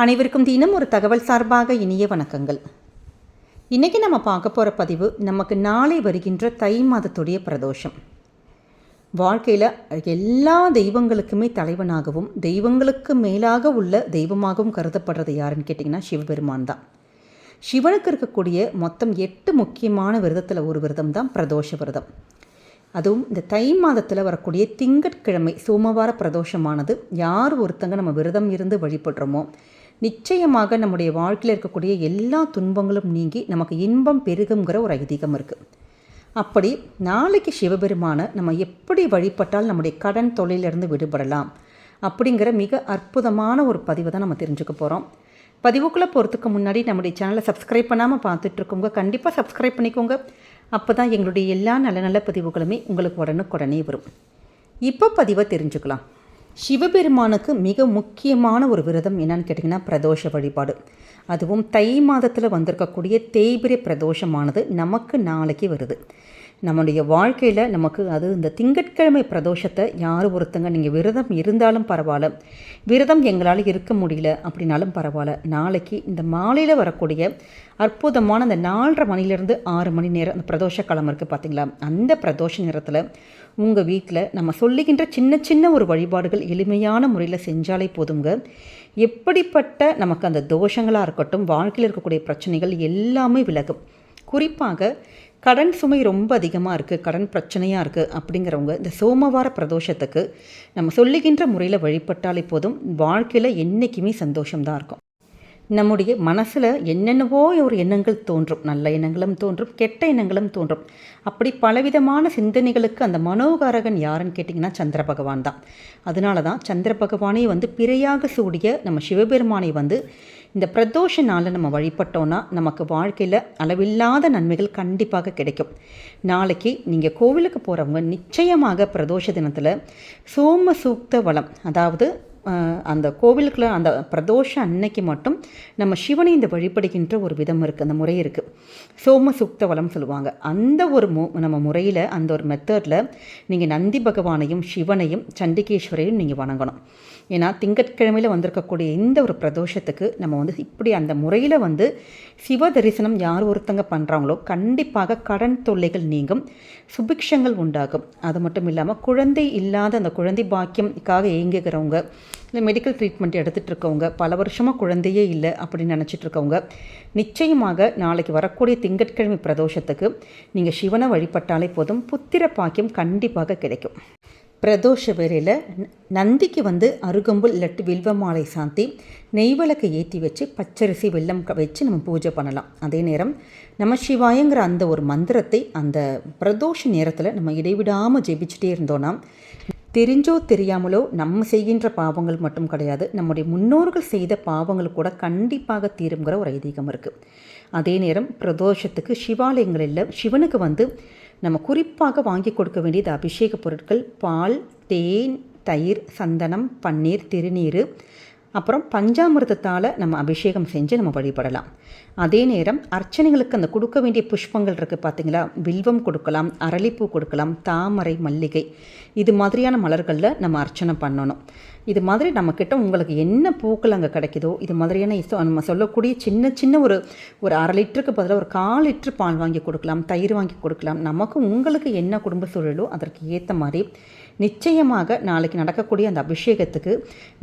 அனைவருக்கும் தினம் ஒரு தகவல் சார்பாக இனிய வணக்கங்கள். இன்றைக்கி நம்ம பார்க்க போகிற பதிவு நமக்கு நாளை வருகின்ற தை மாதத்துடைய பிரதோஷம். வாழ்க்கையில் எல்லா தெய்வங்களுக்குமே தலைவனாகவும் தெய்வங்களுக்கு மேலாக உள்ள தெய்வமாகவும் கருதப்படுறது யாருன்னு கேட்டிங்கன்னா சிவபெருமான் தான். சிவனுக்கு இருக்கக்கூடிய மொத்தம் 8 முக்கியமான விரதத்தில் ஒரு விரதம் தான் பிரதோஷ விரதம். அதுவும் இந்த தை மாதத்தில் வரக்கூடிய திங்கட்கிழமை சோமவார பிரதோஷமானது யார் ஒருத்தங்க நம்ம விரதம் இருந்து வழிபடுறோமோ நிச்சயமாக நம்முடைய வாழ்க்கையில் இருக்கக்கூடிய எல்லா துன்பங்களும் நீங்கி நமக்கு இன்பம் பெருகுங்கிற ஒரு ஐதீகம் இருக்குது. அப்படி நாளைக்கு சிவபெருமானை நம்ம எப்படி வழிபட்டால் நம்முடைய கடன் தொல்லையிலிருந்து விடுபடலாம் அப்படிங்கிற மிக அற்புதமான ஒரு பதிவை தான் நம்ம தெரிஞ்சுக்க போகிறோம். பதிவுக்குள்ளே போகிறதுக்கு முன்னாடி நம்முடைய சேனலை சப்ஸ்கிரைப் பண்ணாமல் பார்த்துட்ருக்கோங்க, கண்டிப்பாக சப்ஸ்கிரைப் பண்ணிக்கோங்க. அப்போ தான் எங்களுடைய எல்லா நல்ல நல்ல பதிவுகளுமே உங்களுக்கு உடனுக்குடனே வரும். இப்போ பதிவை தெரிஞ்சுக்கலாம். சிவபெருமானுக்கு மிக முக்கியமான ஒரு விரதம் என்னன்னு கேட்டிங்கன்னா பிரதோஷ வழிபாடு. அதுவும் தை மாதத்தில் வந்திருக்கக்கூடிய தேய்பிரை பிரதோஷமானது நமக்கு நாளைக்கு வருது. நம்முடைய வாழ்க்கையில் நமக்கு அது இந்த திங்கட்கிழமை பிரதோஷத்தை யார் ஒருத்தங்க நீங்கள் விரதம் இருந்தாலும் பரவாயில்ல, விரதம் எங்களால் இருக்க முடியல அப்படின்னாலும் பரவாயில்ல, நாளைக்கு இந்த மாலையில் வரக்கூடிய அற்புதமான அந்த 4:30 மணிலேருந்து 6 மணி நேரம் அந்த பிரதோஷ காலம் இருக்குது பார்த்திங்களா, அந்த பிரதோஷ நேரத்தில் உங்கள் வீட்டில் நம்ம சொல்லுகின்ற சின்ன சின்ன ஒரு வழிபாடுகள் எளிமையான முறையில் செஞ்சாலே போதுங்க. எப்படிப்பட்ட நமக்கு அந்த தோஷங்களாக இருக்கட்டும், வாழ்க்கையில் இருக்கக்கூடிய பிரச்சனைகள் எல்லாமே விலகும். குறிப்பாக கடன் சுமை ரொம்ப அதிகமாக இருக்குது, கடன் பிரச்சனையாக இருக்குது அப்படிங்கிறவங்க இந்த சோமவார பிரதோஷத்துக்கு நம்ம சொல்லுகின்ற முறையில் வழிபட்டாலே போதும், வாழ்க்கையில் என்றைக்குமே சந்தோஷம்தான் இருக்கும். நம்முடைய மனசில் என்னென்னவோ ஒரு எண்ணங்கள் தோன்றும், நல்ல எண்ணங்களும் தோன்றும், கெட்ட எண்ணங்களும் தோன்றும். அப்படி பலவிதமான சிந்தனைகளுக்கு அந்த மனோகாரகன் யாருன்னு கேட்டிங்கன்னா சந்திர பகவான் தான். அதனால தான் சந்திர பகவானை பிறையாக சூடிய நம்ம சிவபெருமானை இந்த பிரதோஷ நாளில் நம்ம வழிபட்டோன்னா நமக்கு வாழ்க்கையில் அளவில்லாத நன்மைகள் கண்டிப்பாக கிடைக்கும். நாளைக்கு நீங்கள் கோவிலுக்கு போகிறவங்க நிச்சயமாக பிரதோஷ தினத்தில் சோம சூக்த வளம், அதாவது அந்த கோவிலுக்குள்ள அந்த பிரதோஷ அன்னைக்கு மட்டும் நம்ம சிவனை இந்த வழிபடுகின்ற ஒரு விதம் இருக்குது, அந்த முறை இருக்குது. சோம சூக்த வளம் சொல்லுவாங்க. அந்த ஒரு நம்ம முறையில் அந்த ஒரு மெத்தடில் நீங்கள் நந்தி பகவானையும் சிவனையும் சண்டிகேஸ்வரையும் நீங்கள் வணங்கணும். ஏன்னா திங்கட்கிழமையில் வந்திருக்கக்கூடிய இந்த ஒரு பிரதோஷத்துக்கு நம்ம இப்படி அந்த முறையில் சிவ தரிசனம் யார் ஒருத்தங்க பண்ணுறாங்களோ கண்டிப்பாக கடன் தொல்லைகள் நீங்கும், சுபிக்ஷங்கள் உண்டாகும். அது மட்டும் இல்லாமல் குழந்தை இல்லாத அந்த குழந்தை பாக்கியம்காக ஏங்குகிறவங்க, இல்லை மெடிக்கல் ட்ரீட்மெண்ட் எடுத்துகிட்டு இருக்கவங்க, பல வருஷமாக குழந்தையே இல்லை அப்படின்னு நினச்சிட்டு இருக்கவங்க நிச்சயமாக நாளைக்கு வரக்கூடிய திங்கட்கிழமை பிரதோஷத்துக்கு நீங்கள் சிவனை வழிபட்டாலே போதும், புத்திர பாக்கியம் கண்டிப்பாக கிடைக்கும். பிரதோஷ வேளையில் நந்திக்கு அருகம்புல் இல்லாட்டி வில்வ மாலை சாந்தி நெய்விளக்கு ஏற்றி வச்சு பச்சரிசி வெல்லம் வச்சு நம்ம பூஜை பண்ணலாம். அதே நேரம் நம்ம சிவாயங்கிற அந்த ஒரு மந்திரத்தை அந்த பிரதோஷ நேரத்தில் நம்ம இடைவிடாமல் ஜெபிச்சுட்டே இருந்தோன்னா தெரிஞ்சோ தெரியாமலோ நம்ம செய்கின்ற பாவங்கள் மட்டும் கிடையாது, நம்முடைய முன்னோர்கள் செய்த பாவங்கள் கூட கண்டிப்பாக தீருங்கிற ஒரு ஐதீகம் இருக்குது. அதே நேரம் பிரதோஷத்துக்கு சிவாலயங்களில் சிவனுக்கு நம்ம குறிப்பாக வாங்கி கொடுக்க வேண்டியது அபிஷேக பொருட்கள் பால், தேன், தயிர், சந்தனம், பன்னீர், திருநீர், அப்புறம் பஞ்சாமிர்தத்தால் நம்ம அபிஷேகம் செஞ்சு நம்ம வழிபடலாம். அதே நேரம் அர்ச்சனைகளுக்கு அந்த கொடுக்க வேண்டிய புஷ்பங்கள் இருக்குது பார்த்திங்களா, வில்வம் கொடுக்கலாம், அரளிப்பூ கொடுக்கலாம், தாமரை, மல்லிகை, இது மாதிரியான மலர்களில் நம்ம அர்ச்சனை பண்ணணும். இது மாதிரி நம்மக்கிட்ட உங்களுக்கு என்ன பூக்கள் அங்கே கிடைக்குதோ இது மாதிரியான நம்ம சொல்லக்கூடிய சின்ன சின்ன ஒரு 1/2 லிட்டருக்கு பதிலாக ஒரு 1/4 லிட்டர் பால் வாங்கி கொடுக்கலாம், தயிர் வாங்கி கொடுக்கலாம். நமக்கு உங்களுக்கு என்ன குடும்ப சூழலோ அதற்கு ஏற்ற மாதிரி நிச்சயமாக நாளைக்கு நடக்கக்கூடிய அந்த அபிஷேகத்துக்கு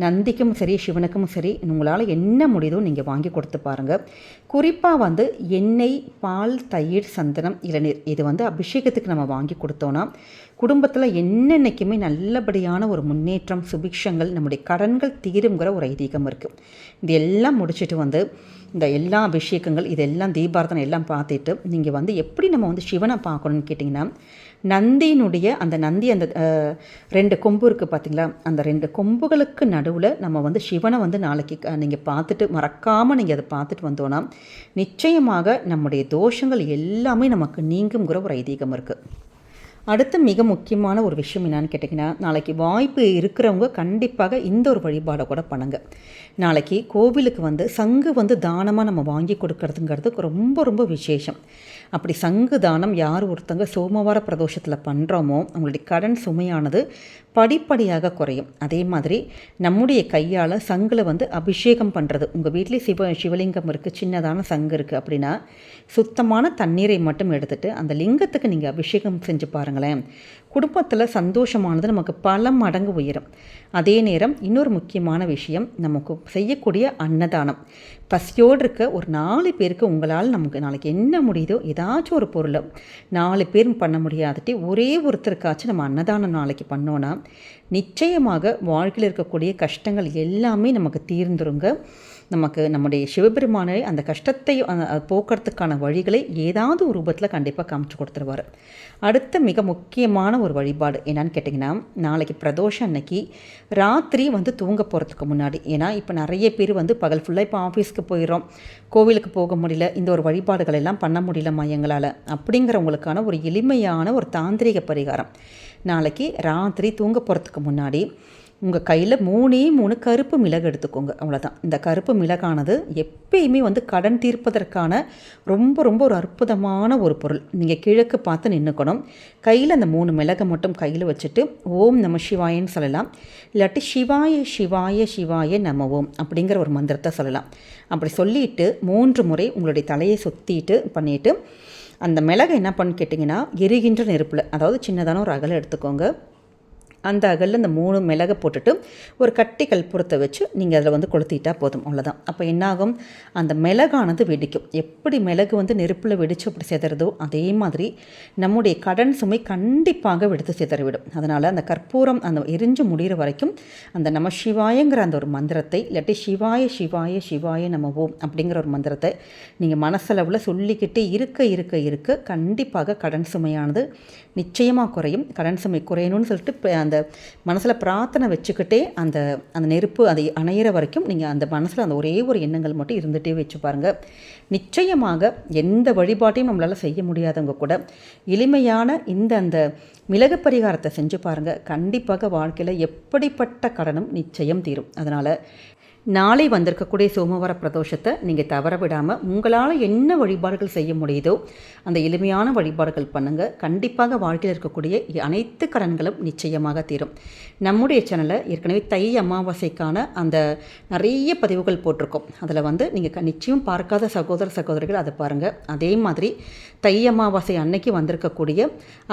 நந்திக்கும் சரி சிவனுக்கும் சரி உங்களால் என்ன முடியுதோ நீங்கள் வாங்கி கொடுத்து பாருங்கள். குறிப்பாக எண்ணெய், பால், தயிர், சந்தனம், இளநீர் இது அபிஷேகத்துக்கு நம்ம வாங்கி கொடுத்தோன்னா குடும்பத்தில் என்னென்னைக்குமே நல்லபடியான ஒரு முன்னேற்றம், சுபிக்ஷங்கள், நம்முடைய கடன்கள் தீருங்கிற ஒரு ஐதீகம் இருக்குது. இது எல்லாம் முடிச்சுட்டு இந்த எல்லா அபிஷேகங்கள் இதெல்லாம் தீபார்த்தனை எல்லாம் பார்த்துட்டு நீங்கள் எப்படி நம்ம சிவனை பார்க்கணுன்னு கேட்டிங்கன்னா நந்தியினுடைய அந்த 2 கொம்பு இருக்குது பார்த்திங்களா, அந்த 2 கொம்புகளுக்கு நடுவில் நம்ம சிவனை நாளைக்கு நீங்கள் பார்த்துட்டு மறக்காமல் நீங்கள் அதை பார்த்துட்டு வந்தோன்னா நிச்சயமாக நம்முடைய தோஷங்கள் எல்லாமே நமக்கு நீங்குங்கிற ஒரு ஐதீகம் இருக்குது. அடுத்து மிக முக்கியமான ஒரு விஷயம் என்னான்னு கேட்டிங்கன்னா நாளைக்கு வாய்ப்பு இருக்கிறவங்க கண்டிப்பாக இந்த ஒரு வழிபாடை கூட பண்ணுங்கள். நாளைக்கு கோவிலுக்கு வந்து சங்கு வந்து தானமாக நம்ம வாங்கி கொடுக்கறதுங்கிறது ரொம்ப ரொம்ப விசேஷம். அப்படி சங்கு தானம் யார் ஒருத்தங்க சோமவார பிரதோஷத்தில் பண்ணுறோமோ அவங்களுடைய கடன் சுமையானது படிப்படியாக குறையும். அதே மாதிரி நம்முடைய கையால் சங்கில் வந்து அபிஷேகம் பண்ணுறது, உங்கள் வீட்லேயே சிவலிங்கம் இருக்குது, சின்னதான சங்கு இருக்குது அப்படின்னா சுத்தமான தண்ணீரை மட்டும் எடுத்துகிட்டு அந்த லிங்கத்துக்கு நீங்கள் அபிஷேகம் செஞ்சு பாருங்களேன். குடும்பத்தில் சந்தோஷமானது நமக்கு பல மடங்கு உயரும். அதே நேரம் இன்னொரு முக்கியமான விஷயம், நமக்கு செய்யக்கூடிய அன்னதானம். பசியோடு இருக்க ஒரு 4 பேருக்கு உங்களால் நமக்கு நாளைக்கு என்ன முடியுதோ ஏதாச்சும் ஒரு பொருளை 4 பேர் பண்ண முடியாதட்டி ஒரே ஒருத்தருக்காச்சும் நம்ம அன்னதானம் நாளைக்கு பண்ணோன்னா நிச்சயமாக வாழ்க்கையில் இருக்கக்கூடிய கஷ்டங்கள் எல்லாமே நமக்கு தீர்ந்துருங்க. நமக்கு நம்முடைய சிவபெருமானை அந்த கஷ்டத்தை போக்குறதுக்கான வழிகளை ஏதாவது ஒரு ரூபத்தில் கண்டிப்பாக காமிச்சு கொடுத்துருவார். அடுத்த மிக முக்கியமான ஒரு வழிபாடு என்னன்னு கேட்டிங்கன்னா, நாளைக்கு பிரதோஷம் அன்னைக்கு ராத்திரி வந்து தூங்க போகிறதுக்கு முன்னாடி, ஏன்னா இப்போ நிறைய பேர் வந்து பகல் ஃபுல்லாக இப்போ ஆஃபீஸ்க்கு போயிடும், கோவிலுக்கு போக முடியல, இந்த ஒரு வழிபாடுகள் எல்லாம் பண்ண முடியலம்மா எங்களால் அப்படிங்கிறவங்களுக்கான ஒரு எளிமையான ஒரு தாந்திரிக பரிகாரம். நாளைக்கு ராத்திரி தூங்க போகிறதுக்கு முன்னாடி உங்கள் கையில் 3 கருப்பு மிளகு எடுத்துக்கோங்க. அவ்வளோதான். இந்த கருப்பு மிளகானது எப்பயுமே வந்து கடன் தீர்ப்பதற்கான ரொம்ப ரொம்ப ஒரு அற்புதமான ஒரு பொருள். நீங்கள் கிழக்கு பார்த்து நின்றுக்கணும். கையில் அந்த 3 மிளகை மட்டும் கையில் வச்சுட்டு ஓம் நம சிவாயன்னு சொல்லலாம். இல்லாட்டி சிவாய சிவாய சிவாய நம ஓம் அப்படிங்கிற ஒரு மந்திரத்தை சொல்லலாம். அப்படி சொல்லிவிட்டு 3 முறை உங்களுடைய தலையை சுற்றிட்டு பண்ணிவிட்டு அந்த மிளகை என்ன பண்ணு கேட்டிங்கன்னா, எரிகின்ற நெருப்பில், அதாவது சின்னதான ஒரு அகலை எடுத்துக்கோங்க. அந்த அகலில் அந்த 3 மிளகை போட்டுட்டு ஒரு கட்டி கற்பூரத்தை வச்சு நீங்கள் அதில் வந்து கொளுத்திட்டால் போதும். அவ்வளோதான். அப்போ என்னாகும், அந்த மிளகானது வெடிக்கும். எப்படி மிளகு வந்து நெருப்பில் வெடித்து அப்படி சிதறதோ அதே மாதிரி நம்முடைய கடன் சுமை கண்டிப்பாக வெடித்து சிதறிவிடும். அதனால் அந்த கற்பூரம் அந்த எரிஞ்சு முடிகிற வரைக்கும் அந்த நம சிவாயங்கிற அந்த ஒரு மந்திரத்தை, இல்லாட்டி சிவாய சிவாய சிவாய நம ஓம் அப்படிங்கிற ஒரு மந்திரத்தை நீங்கள் மனசளவில் சொல்லிக்கிட்டே இருக்க கண்டிப்பாக கடன் சுமையானது நிச்சயமாக குறையும். கடன் சுமை குறையணும்னு சொல்லிட்டு அந்த மனசில் பிரார்த்தனை வச்சுக்கிட்டே அந்த அந்த நெருப்பு அதை அணையிற வரைக்கும் நீங்கள் அந்த மனசில் அந்த ஒரே ஒரு எண்ணங்கள் மட்டும் இருந்துகிட்டே வச்சு பாருங்கள். நிச்சயமாக எந்த வழிபாட்டையும் நம்மளால் செய்ய முடியாதவங்க கூட எளிமையான அந்த மிளகு பரிகாரத்தை செஞ்சு பாருங்கள். கண்டிப்பாக வாழ்க்கையில் எப்படிப்பட்ட கடனும் நிச்சயம் தீரும். அதனால் நாளை வந்திருக்கக்கூடிய சோமவார பிரதோஷத்தை நீங்கள் தவற விடாமல் உங்களால் என்ன வழிபாடுகள் செய்ய முடியுதோ அந்த எளிமையான வழிபாடுகள் பண்ணுங்கள். கண்டிப்பாக வாழ்க்கையில் இருக்கக்கூடிய அனைத்து கடன்களும் நிச்சயமாக தீரும். நம்முடைய சேனலில் ஏற்கனவே தை அமாவாசைக்கான அந்த நிறைய பதிவுகள் போட்டிருக்கோம். அதில் வந்து நீங்கள் நிச்சயம் பார்க்காத சகோதரிகள் அதை பாருங்கள். அதே மாதிரி தை அமாவாசை அன்னைக்கு வந்திருக்கக்கூடிய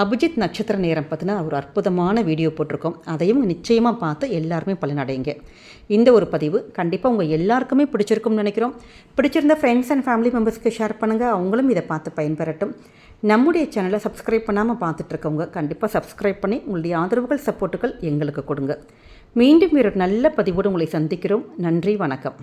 அபிஜித் நட்சத்திர நேரம் பற்றின ஒரு அற்புதமான வீடியோ போட்டிருக்கோம். அதையும் நிச்சயமாக பார்த்து எல்லாருமே பலனடைங்க. இந்த ஒரு பதிவு கண்டிப்பாக உங்கள் எல்லாருக்குமே பிடிச்சிருக்கும்னு நினைக்கிறோம். பிடிச்சிருந்த ஃப்ரெண்ட்ஸ் அண்ட் ஃபேமிலி மெம்பர்ஸ்க்கு ஷேர் பண்ணுங்கள், அவங்களும் இதை பார்த்து பயன்பெறட்டும். நம்முடைய சேனலை சப்ஸ்கிரைப் பண்ணாமல் பார்த்துட்ருக்கவங்க கண்டிப்பாக சப்ஸ்கிரைப் பண்ணி உங்களுடைய ஆதரவுகள் சப்போர்ட்டுகள் எங்களுக்கு கொடுங்க. மீண்டும் ஒரு நல்ல பதிவோடு உங்களை சந்திக்கிறோம். நன்றி, வணக்கம்.